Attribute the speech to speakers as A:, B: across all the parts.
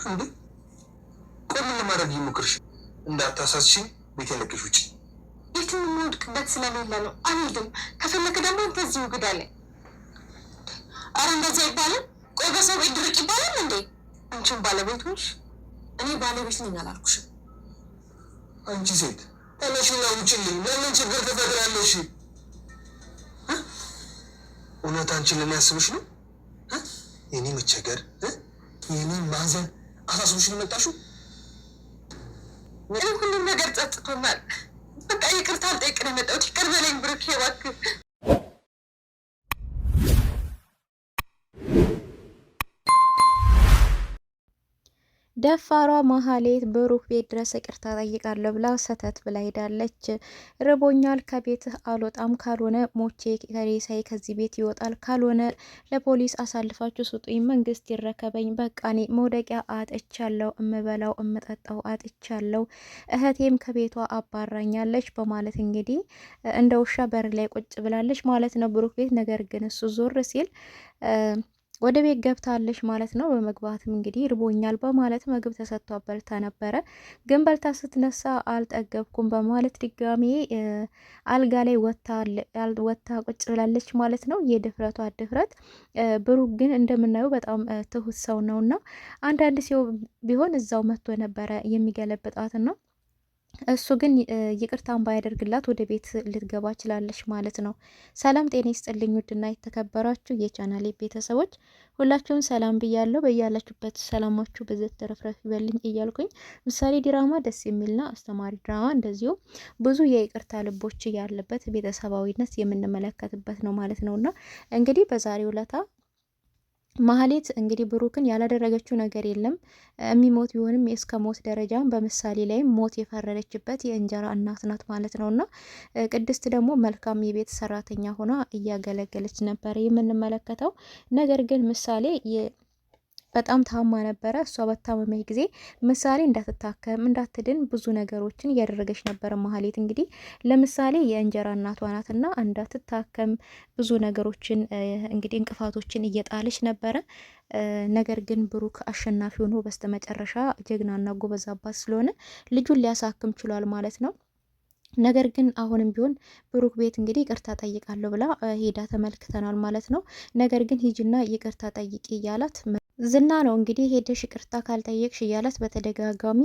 A: እንዴ ቆይ ምን ለማድረግ ይሞክርሽ? እንዳታሳስሽኝ ቤት ያለቅሽ ውጭ።
B: የትም የምወድቅበት ስለሌለ ነው። አልሄድም። ከፈለክ ደግሞ አንተ እዚሁ ግዳለኝ። አረ እንደዚህ አይባልም። ቆይ በሰው ቤት ድርቅ ይባላል እንዴ? አንቺም ባለቤቶች። እኔ ባለቤት ነኝ አላልኩሽም?
A: አንቺ ሴት ተነሽና ውጭልኝ። ለምን ችግር ትፈጥራለሽ? እውነት አንቺን ለሚያስብሽ ነው? የኔ መቸገር የኔ ማዘን አሳስቦሽ ነው የመጣሽው?
B: ሁሉም ነገር ጸጥቶናል። በቃ ይቅርታ አልጠይቅ ነው የመጣሁት። ይቅር በለኝ ብሩኬ እባክህ።
C: ደፋሯ መሀሌት ብሩክ ቤት ድረስ ይቅርታ ጠይቃለሁ ብላ ሰተት ብላ ሄዳለች። ርቦኛል፣ ከቤትህ አልወጣም፣ ካልሆነ ሞቼ ከሬሳዬ ከዚህ ቤት ይወጣል፣ ካልሆነ ለፖሊስ አሳልፋችሁ ስጡኝ፣ መንግስት ይረከበኝ፣ በቃ እኔ መውደቂያ አጥቻለሁ፣ እምበላው እምጠጣው አጥቻለሁ፣ እህቴም ከቤቷ አባራኛለች በማለት እንግዲህ እንደ ውሻ በር ላይ ቁጭ ብላለች ማለት ነው ብሩክ ቤት። ነገር ግን እሱ ዞር ሲል ወደ ቤት ገብታለች ማለት ነው። በመግባትም እንግዲህ ርቦኛል በማለት ምግብ ተሰጥቷ በልታ ነበረ። ግን በልታ ስትነሳ አልጠገብኩም በማለት ድጋሜ አልጋ ላይ ወታ ቁጭ ብላለች ማለት ነው። የድፍረቷ ድፍረት። ብሩክ ግን እንደምናየው በጣም ትሁት ሰው ነውና አንዳንድ ሰው ቢሆን እዛው መጥቶ ነበረ የሚገለብጣት ነው። እሱ ግን ይቅርታን ባያደርግላት ወደ ቤት ልትገባ ችላለች ማለት ነው። ሰላም ጤና ይስጥልኝ ውድና የተከበራችሁ የቻናሌ ቤተሰቦች ሁላችሁም ሰላም ብያለሁ። በያላችሁበት ሰላማችሁ በዘት ተረፍረፍ ይበልኝ እያልኩኝ ምሳሌ ድራማ ደስ የሚልና አስተማሪ ድራማ እንደዚሁ ብዙ የይቅርታ ልቦች ያለበት ቤተሰባዊነት የምንመለከትበት ነው ማለት ነውና እንግዲህ በዛሬው ዕለት ማህሌት እንግዲህ ብሩክን ያላደረገችው ነገር የለም። የሚሞት ቢሆንም እስከ ሞት ደረጃውን በምሳሌ ላይም ሞት የፈረደችበት የእንጀራ እናት ናት ማለት ነውና ቅድስት ደግሞ መልካም የቤት ሰራተኛ ሆና እያገለገለች ነበር የምንመለከተው። ነገር ግን ምሳሌ በጣም ታማ ነበረ። እሷ በታመመች ጊዜ ምሳሌ እንዳትታከም እንዳትድን ብዙ ነገሮችን እያደረገች ነበረ። ማህሌት እንግዲህ ለምሳሌ የእንጀራ እናቷ ናትና እንዳትታከም ብዙ ነገሮችን እንግዲህ እንቅፋቶችን እየጣለች ነበረ። ነገር ግን ብሩክ አሸናፊ ሆኖ በስተመጨረሻ ጀግናና ጎበዝ አባት ስለሆነ ልጁን ሊያሳክም ችሏል ማለት ነው። ነገር ግን አሁንም ቢሆን ብሩክ ቤት እንግዲህ ይቅርታ ጠይቃለሁ ብላ ሄዳ ተመልክተናል ማለት ነው። ነገር ግን ሂጅና ይቅርታ ጠይቂ እያላት ዝና ነው እንግዲህ ሄደሽ ይቅርታ ካልጠየቅሽ እያላት በተደጋጋሚ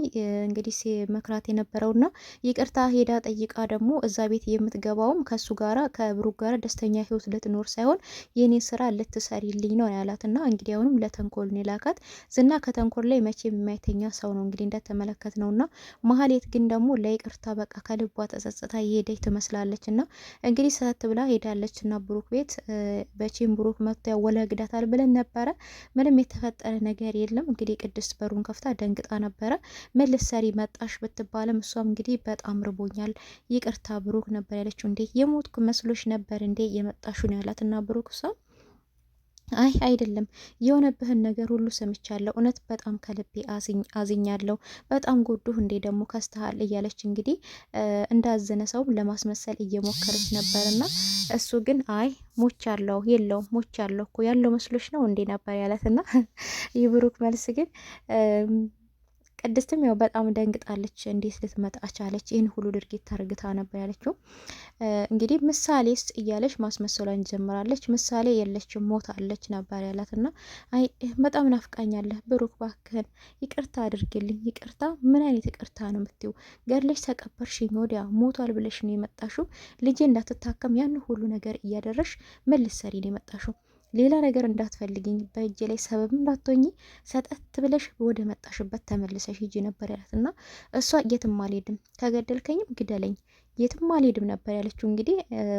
C: እንግዲህ መክራት የነበረውና ይቅርታ ሄዳ ጠይቃ ደግሞ እዛ ቤት የምትገባውም ከሱ ጋራ ከብሩክ ጋራ ደስተኛ ህይወት ልትኖር ሳይሆን የኔ ስራ ልትሰሪልኝ ነው ያላትና እንግዲህ አሁንም ለተንኮል ነው የላካት። ዝና ከተንኮል ላይ መቼም የማይተኛ ሰው ነው እንግዲህ እንደተመለከት ነውና ማህሌት ግን ደግሞ ለይቅርታ በቃ ከልቧ ተጸጽታ የሄደች ትመስላለች እና እንግዲህ ሰት ብላ ሄዳለች እና ብሩክ ቤት በቼም ብሩክ መጥቶ ያወለግዳታል ብለን ነበረ። ምንም የተፈጠረ ነገር የለም። እንግዲህ ቅድስት በሩን ከፍታ ደንግጣ ነበረ። ምን ልትሰሪ መጣሽ ብትባልም እሷም እንግዲህ በጣም ርቦኛል ይቅርታ ብሩክ ነበር ያለችው። እንዴ የሞትኩ መስሎሽ ነበር እንዴ የመጣሹ ነው ያላት እና ብሩክ እሷ አይ አይደለም የሆነብህን ነገር ሁሉ ሰምቻለሁ፣ እውነት በጣም ከልቤ አዝኛለሁ፣ በጣም ጎዱህ እንዴ ደግሞ ከስተሃል እያለች እንግዲህ እንዳዘነ ሰውም ለማስመሰል እየሞከረች ነበርና እሱ ግን አይ ሞቻለሁ የለውም ሞቻለሁ እኮ ያለው መስሎች ነው እንዴ ነበር ያላትና የብሩክ መልስ ግን ቅድስትም ያው በጣም ደንግጣለች። እንዴት ልትመጣ ቻለች? ይህን ሁሉ ድርጊት ታርግታ ነበር ያለችው። እንግዲህ ምሳሌስ እያለች ማስመሰሏን ጀምራለች። ምሳሌ የለችም ሞታለች ነበር ያላትና አይ በጣም ናፍቃኛለህ ብሩክ ባክህን ይቅርታ አድርግልኝ። ይቅርታ ምን አይነት ይቅርታ ነው የምትይው? ገድለሽ ተቀበርሽኝ ወዲያ ሞቷል ብለሽ ነው የመጣሽው። ልጄ እንዳትታከም ያን ሁሉ ነገር እያደረሽ ምን ልትሰሪ ነው የመጣሽው? ሌላ ነገር እንዳትፈልግኝ በእጄ ላይ ሰበብ እንዳትሆኚ ሰጠት ብለሽ ወደ መጣሽበት ተመልሰሽ ሂጂ ነበር ያላት እና እሷ የትም አልሄድም ከገደልከኝም ግደለኝ የትም አልሄድም ነበር ያለችው። እንግዲህ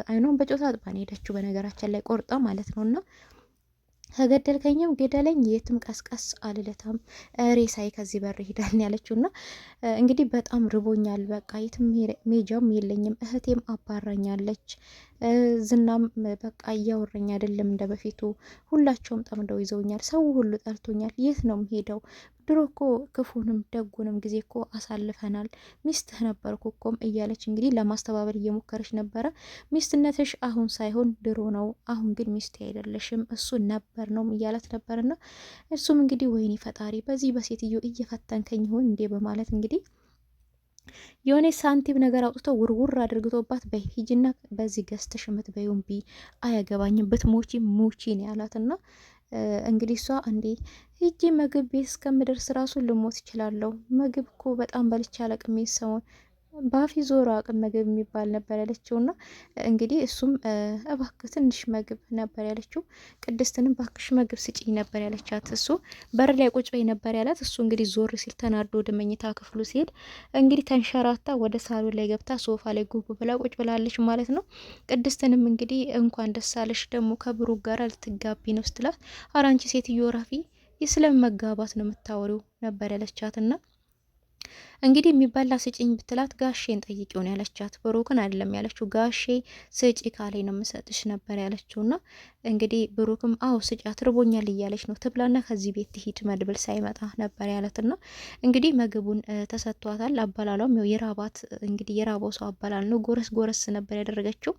C: አይኗን በጮታ አጥባን ሄደችው በነገራችን ላይ ቆርጣ ማለት ነውና ከገደልከኝም ግደለኝ የትም ቀስቀስ አልለታም ሬሳይ ከዚህ በር ሄዳል ያለችውና እንግዲህ በጣም ርቦኛል በቃ የትም ሜጃም የለኝም እህቴም አባራኛለች ዝናም በቃ እያወረኝ አይደለም እንደበፊቱ ሁላቸውም ጠምደው ይዘውኛል ሰው ሁሉ ጠልቶኛል የት ነው ሄደው ድሮ እኮ ክፉንም ደጉንም ጊዜ እኮ አሳልፈናል፣ ሚስትህ ነበርኩ እኮም እያለች እንግዲህ ለማስተባበል እየሞከረች ነበረ። ሚስትነትሽ አሁን ሳይሆን ድሮ ነው፣ አሁን ግን ሚስት አይደለሽም፣ እሱ ነበር ነው እያላት ነበርና እሱም እንግዲህ ወይኔ ፈጣሪ በዚህ በሴትዮ እየፈተንከኝ ይሆን እንዴ በማለት እንግዲህ የሆነ ሳንቲም ነገር አውጥቶ ውርውር አድርግቶባት በሂጅና በዚህ ገዝተሽ የምትበይውን ቢ አያገባኝም ብትሞቺ ሙቺ ነው ያላትና እንግዲህ እሷ እንዴ ሂጂ ምግብ ቤት እስከምደርስ ራሱ ልሞት ይችላለሁ። ምግብ እኮ በጣም በልቼ አላቅም ሰሞን ባፊ ዞሮ አቅም ምግብ የሚባል ነበር ያለችው። እና እንግዲህ እሱም እባክህ ትንሽ ምግብ ነበር ያለችው። ቅድስትንም ባክሽ ምግብ ስጪኝ ነበር ያለቻት። እሱ በር ላይ ቁጭ በይ ነበር ያላት። እሱ እንግዲህ ዞር ሲል ተናዶ ወደ መኝታ ክፍሉ ሲሄድ እንግዲህ ተንሸራታ ወደ ሳሎን ላይ ገብታ ሶፋ ላይ ጉጉ ብላ ቁጭ ብላለች ማለት ነው። ቅድስትንም እንግዲህ እንኳን ደስ አለሽ ደግሞ ከብሩክ ጋር ልትጋቢ ነው ስትላት፣ ኧረ አንቺ ሴትዮ ረፊ የስለም መጋባት ነው የምታወሪው ነበር ያለቻትና እንግዲህ የሚበላ ስጪኝ ብትላት ጋሼን ጠይቂውን ያለቻት። ብሩክን አይደለም ያለችው፣ ጋሼ ስጪ ካለኝ ነው የምሰጥሽ ነበር ያለችውና እንግዲህ ብሩክም አዎ ስጫት ርቦኛል እያለች ነው ትብላና ከዚህ ቤት ትሂድ መድብል ሳይመጣ ነበር ያለትና እንግዲህ ምግቡን ተሰጥቷታል። አባላሏም ያው የራባት እንግዲህ የራባው ሰው አባላል ነው። ጎረስ ጎረስ ነበር ያደረገችው።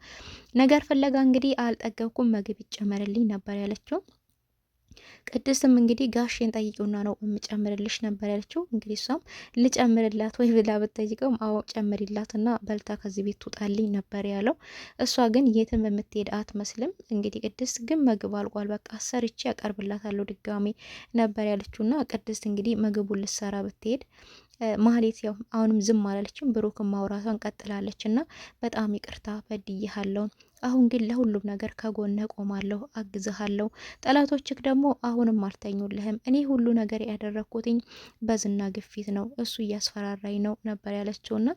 C: ነገር ፍለጋ እንግዲህ አልጠገብኩም ምግብ ይጨመርልኝ ነበር ያለችው። ቅድስትም እንግዲህ ጋሼን ጠይቂውና ነው የምጨምርልሽ ነበር ያለችው። እንግዲህ እሷም ልጨምርላት ወይ ብላ ብትጠይቀውም አዎ ጨምሪላትና በልታ ከዚህ ቤት ትውጣልኝ ነበር ያለው። እሷ ግን የትም የምትሄድ አትመስልም። እንግዲህ ቅድስት ግን ምግብ አልቋል፣ በቃ ሰርቼ ያቀርብላታለሁ ድጋሜ ነበር ያለችውና ቅድስት እንግዲህ ምግቡን ልትሰራ ብትሄድ ማህሌት ያው አሁንም ዝም አላለችም። ብሩክን ማውራቷን ቀጥላለች እና በጣም ይቅርታ በድዬሃለሁ፣ አሁን ግን ለሁሉም ነገር ከጎንህ ቆማለሁ፣ አግዝሃለሁ። ጠላቶችክ ደግሞ አሁንም አልተኙልህም። እኔ ሁሉ ነገር ያደረግኩትኝ በዝና ግፊት ነው፣ እሱ እያስፈራራኝ ነው ነበር ያለችውና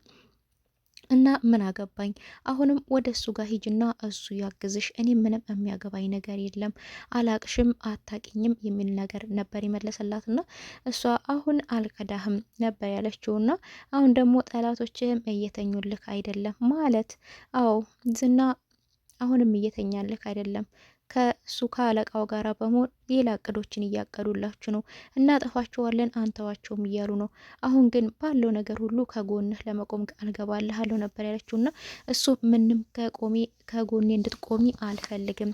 C: እና ምን አገባኝ፣ አሁንም ወደ እሱ ጋር ሂጅና እሱ ያግዝሽ፣ እኔ ምንም የሚያገባኝ ነገር የለም፣ አላቅሽም፣ አታቂኝም የሚል ነገር ነበር የመለሰላትና እሷ አሁን አልከዳህም ነበር ያለችውና አሁን ደግሞ ጠላቶችህም እየተኙልክ አይደለም ማለት አዎ ዝና አሁንም እየተኛልክ አይደለም ከሱ ከአለቃው ጋር በመሆን ሌላ እቅዶችን እያቀዱላችሁ ነው። እናጠፋቸዋለን አንተዋቸውም እያሉ ነው። አሁን ግን ባለው ነገር ሁሉ ከጎንህ ለመቆም ቃል ገባልሃለሁ ነበር ያለችውና እሱ ምንም ከጎኔ እንድትቆሚ አልፈልግም፣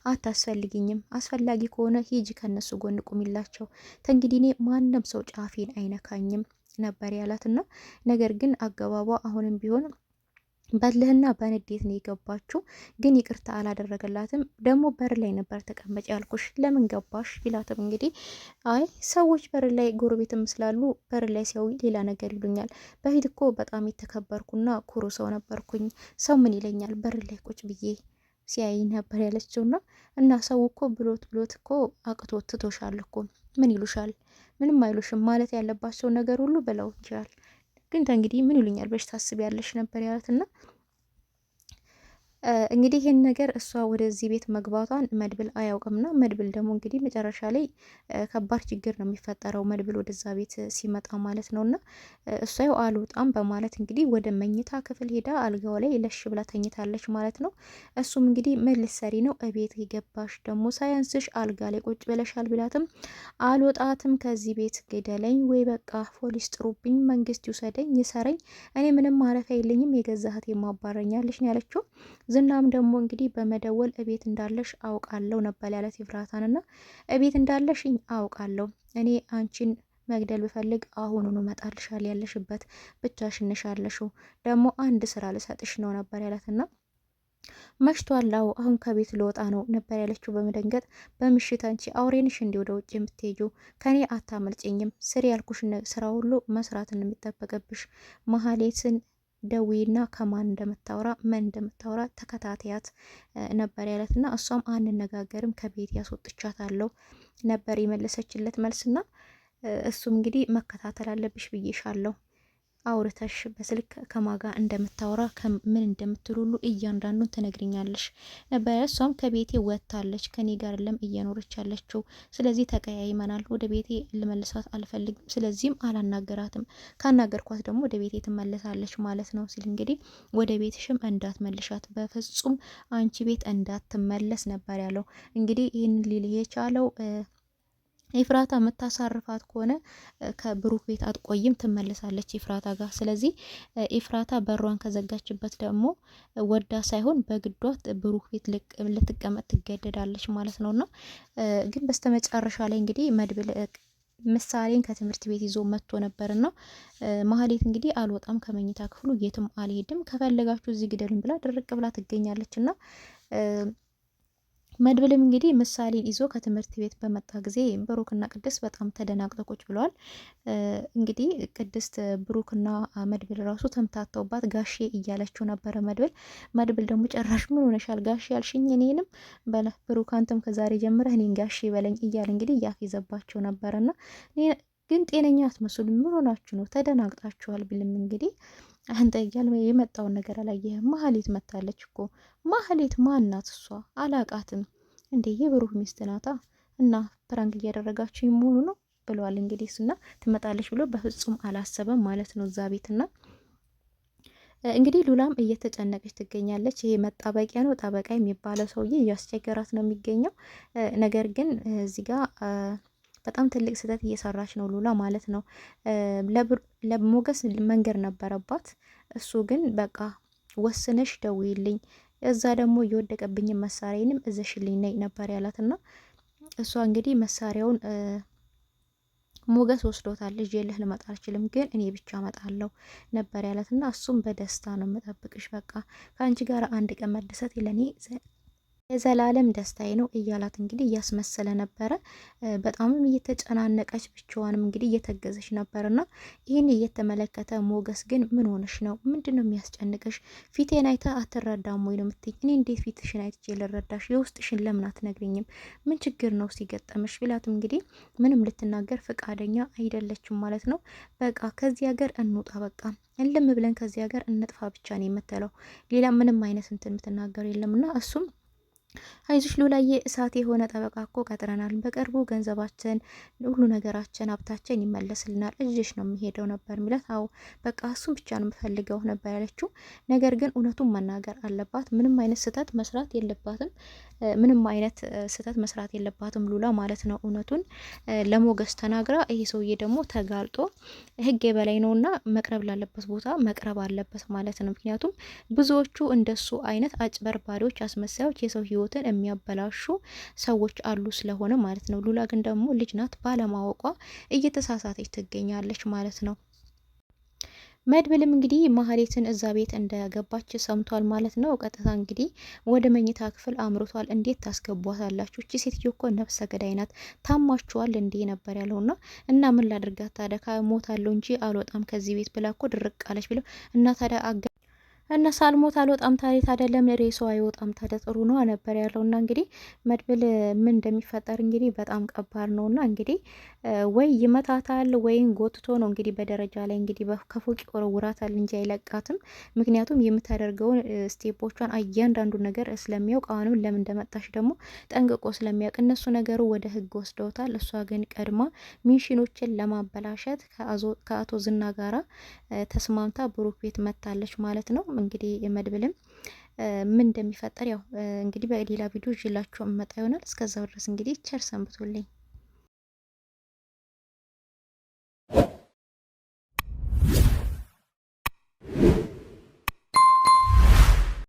C: አታስፈልጊኝም፣ አስፈላጊ ከሆነ ሂጂ ከነሱ ጎን ቁሚላቸው፣ ተንግዲህ እኔ ማንም ሰው ጫፌን አይነካኝም ነበር ያላትና ነገር ግን አገባቧ አሁንም ቢሆን በልህና በንዴት ነው የገባችው። ግን ይቅርታ አላደረገላትም። ደግሞ በር ላይ ነበር ተቀመጭ ያልኩሽ ለምን ገባሽ ቢላትም እንግዲህ አይ ሰዎች በር ላይ ጎረቤትም ስላሉ በር ላይ ሲያዩ ሌላ ነገር ይሉኛል። በፊት እኮ በጣም የተከበርኩና ኩሩ ሰው ነበርኩኝ። ሰው ምን ይለኛል በር ላይ ቁጭ ብዬ ሲያይ ነበር ያለችውና እና ሰው እኮ ብሎት እኮ አቅቶ ትቶሻል እኮ ምን ይሉሻል? ምንም አይሉሽም ማለት ያለባቸው ነገር ሁሉ ብለው ይችላል። ግን እንግዲህ ምን ይሉኛል በሽ ታስቢያለሽ ነበር ያላትና እንግዲህ ይህን ነገር እሷ ወደዚህ ቤት መግባቷን መድብል አያውቅምና መድብል ደግሞ እንግዲህ መጨረሻ ላይ ከባድ ችግር ነው የሚፈጠረው መድብል ወደዛ ቤት ሲመጣ ማለት ነውና እሷ ያው አልወጣም በማለት እንግዲህ ወደ መኝታ ክፍል ሄዳ አልጋው ላይ ለሽ ብላ ተኝታለች ማለት ነው። እሱም እንግዲህ ምን ልትሰሪ ነው እቤት የገባሽ ደግሞ ሳያንስሽ አልጋ ላይ ቁጭ ብለሻል ቢላትም አልወጣትም ከዚህ ቤት ግደለኝ ወይ በቃ ፖሊስ ጥሩብኝ፣ መንግስት ይውሰደኝ ይሰረኝ፣ እኔ ምንም ማረፊያ የለኝም፣ የገዛሃት የማባረኛለሽ ነው ያለችው። ዝናም ደግሞ እንግዲህ በመደወል እቤት እንዳለሽ አውቃለሁ ነበር ያለት ይፍራታንና እቤት እንዳለሽኝ አውቃለሁ፣ እኔ አንቺን መግደል ብፈልግ አሁኑኑ መጣልሻል፣ ያለሽበት ብቻሽን ነሽ ያለሽው፣ ደግሞ አንድ ስራ ልሰጥሽ ነው ነበር ያለትና መሽቷል፣ አሁን ከቤት ልወጣ ነው ነበር ያለችው በመደንገጥ። በምሽት አንቺ አውሬንሽ እንዲ ወደ ውጭ የምትሄጂው ከኔ አታመልጭኝም፣ ስሪ ያልኩሽ ስራ ሁሉ መስራትን የሚጠበቅብሽ፣ መሀሌትን ደዊና ከማን እንደምታወራ ምን እንደምታወራ ተከታተያት ነበር ያለትና እሷም አንነጋገርም ከቤት ያስወጥቻታለሁ ነበር የመለሰችለት መልስና እሱም እንግዲህ መከታተል አለብሽ ብዬሻለሁ፣ አውርተሽ በስልክ ከማጋ እንደምታወራ ምን እንደምትሉ ሁሉ እያንዳንዱን ትነግሪኛለሽ ነበር። እሷም ከቤቴ ወጥታለች፣ ከኔ ጋር ለም እየኖረች ያለችው፣ ስለዚህ ተቀያይመናል፣ ወደ ቤቴ ልመልሳት አልፈልግም፣ ስለዚህም አላናገራትም፣ ካናገርኳት ደግሞ ወደ ቤቴ ትመለሳለች ማለት ነው ሲል እንግዲህ ወደ ቤትሽም እንዳትመልሻት፣ በፍጹም አንቺ ቤት እንዳትመለስ ነበር ያለው። እንግዲህ ይህን ሊል የቻለው ኤፍራታ የምታሳርፋት ከሆነ ከብሩክ ቤት አትቆይም፣ ትመለሳለች ኤፍራታ ጋር። ስለዚህ ኤፍራታ በሯን ከዘጋችበት ደግሞ ወዳ ሳይሆን በግዷ ብሩክ ቤት ልትቀመጥ ትገደዳለች ማለት ነውና ግን በስተመጨረሻ ላይ እንግዲህ መድብል ምሳሌን ከትምህርት ቤት ይዞ መጥቶ ነበርና ማህሌት እንግዲህ አልወጣም ከመኝታ ክፍሉ የትም አልሄድም፣ ከፈለጋችሁ እዚህ ግደሉኝ ብላ ድርቅ ብላ ትገኛለችና መድብልም እንግዲህ ምሳሌን ይዞ ከትምህርት ቤት በመጣ ጊዜ ብሩክና ቅድስት በጣም ተደናግጠው ቁጭ ብለዋል። እንግዲህ ቅድስት ብሩክና መድብል ራሱ ተምታተውባት ጋሼ እያለችው ነበረ። መድብል ደግሞ ጨራሽ ምን ሆነሻል ጋሼ ያልሽኝ እኔንም በለ ብሩክ አንተም ከዛሬ ጀምረህ እኔን ጋሼ በለኝ እያለ እንግዲህ እያፌዘባቸው ነበረና ግን ጤነኛ አትመስሉም፣ ምን ሆናችሁ ነው ተደናግጣችኋል ቢልም እንግዲህ አንተ እያል የመጣውን ነገር አላየህም? ማህሌት መታለች እኮ። ማህሌት ማናት እሷ? አላቃትም እንዴ? የብሩክ ሚስት ናታ። እና ፕራንክ እያደረጋችሁ መሆኑ ነው ብለዋል። እንግዲህ እሱና ትመጣለች ብሎ በፍጹም አላሰበም ማለት ነው እዛ ቤትና እንግዲህ ሉላም እየተጨነቀች ትገኛለች። ይሄ መጣበቂያ ነው ጣበቃ የሚባለው ሰውዬ እያስቸገራት ነው የሚገኘው። ነገር ግን እዚህ ጋር በጣም ትልቅ ስህተት እየሰራች ነው ሉላ ማለት ነው። ለሞገስ መንገር ነበረባት። እሱ ግን በቃ ወስነሽ ደውይልኝ፣ እዛ ደግሞ እየወደቀብኝን መሳሪያንም እዘሽልኝ ነይ ነበር ያላትና እሷ እንግዲህ መሳሪያውን ሞገስ ወስዶታል። ልጅ ልመጣ አልችልም፣ ግን እኔ ብቻ እመጣለሁ ነበር ያላትና እሱም በደስታ ነው የምጠብቅሽ፣ በቃ ከአንቺ ጋር አንድ ቀን መደሰት ለኔ የዘላለም ደስታዬ ነው እያላት እንግዲህ እያስመሰለ ነበረ። በጣምም እየተጨናነቀች ብቻዋንም እንግዲህ እየተገዘች ነበርና ይህን እየተመለከተ ሞገስ ግን ምን ሆነሽ ነው? ምንድን ነው የሚያስጨንቅሽ? ፊቴን አይተ አትረዳም ወይ ነው የምትይኝ? እኔ እንዴት ፊትሽን አይትቼ ልረዳሽ? የውስጥሽን ለምን አትነግሪኝም? ምን ችግር ነው ሲገጠምሽ? ቢላትም እንግዲህ ምንም ልትናገር ፈቃደኛ አይደለችም ማለት ነው። በቃ ከዚህ ሀገር እንውጣ፣ በቃ እልም ብለን ከዚህ ሀገር እንጥፋ ብቻ ነው የምትለው። ሌላ ምንም አይነት እንትን የምትናገር የለምና እሱም አይዞሽ ሉላዬ እሳት የሆነ ጠበቃ እኮ ቀጥረናል፣ በቅርቡ ገንዘባችን ሁሉ ነገራችን ሀብታችን ይመለስልናል፣ እጅሽ ነው የሚሄደው ነበር ሚላት። አዎ በቃ እሱም ብቻ ነው የምፈልገው ነበር ያለችው። ነገር ግን እውነቱን መናገር አለባት። ምንም አይነት ስህተት መስራት የለባትም። ሉላ ማለት ነው። እውነቱን ለሞገስ ተናግራ ይሄ ሰውዬ ደግሞ ተጋልጦ ህግ የበላይ ነውና መቅረብ ላለበት ቦታ መቅረብ አለበት ማለት ነው። ምክንያቱም ብዙዎቹ እንደሱ አይነት አጭበርባሪዎች፣ አስመሳዮች የሰው ህይወትን የሚያበላሹ ሰዎች አሉ ስለሆነ ማለት ነው። ሉላ ግን ደግሞ ልጅ ናት፣ ባለማወቋ እየተሳሳተች ትገኛለች ማለት ነው። መድብልም እንግዲህ ማህሌትን እዛ ቤት እንደገባች ሰምቷል ማለት ነው። ቀጥታ እንግዲህ ወደ መኝታ ክፍል አምርቷል። እንዴት ታስገቧታላችሁ? እቺ ሴትዮ እኮ ነፍሰ ገዳይ ናት፣ ታማችኋል እንዴ ነበር ያለውና እና ምን ላድርጋት ታዲያ ሞታለሁ እንጂ አልወጣም ከዚህ ቤት ብላ እኮ ድርቅ አለች ብለው እና ታዲያ እና ሳልሞት አልወጣም ታዲያ ለምን ሬሳው አይወጣም ታዲያ ጥሩ ነው ነበር ያለውና እንግዲህ መድብል ምን እንደሚፈጠር እንግዲህ በጣም ከባድ ነውና እንግዲህ ወይ ይመታታል ወይም ጎትቶ ነው እንግዲህ በደረጃ ላይ እንግዲህ ከፎቅ ይወረውራታል እንጂ አይለቃትም። ምክንያቱም የምታደርገውን ስቴፖቿን እያንዳንዱ ነገር ስለሚያውቅ አሁንም ለምን እንደመጣሽ ደግሞ ጠንቅቆ ስለሚያውቅ እነሱ ነገሩ ወደ ህግ ወስደውታል። እሷ ግን ቀድማ ሚሽኖችን ለማበላሸት ከአቶ ዝና ጋራ ተስማምታ ብሩክ ቤት መታለች ማለት ነው። እንግዲህ የመድብልም ምን እንደሚፈጠር ያው እንግዲህ በሌላ ቪዲዮ ይዤላችሁ እመጣ ይሆናል። እስከዛው ድረስ እንግዲህ ቸር ሰንብቱልኝ።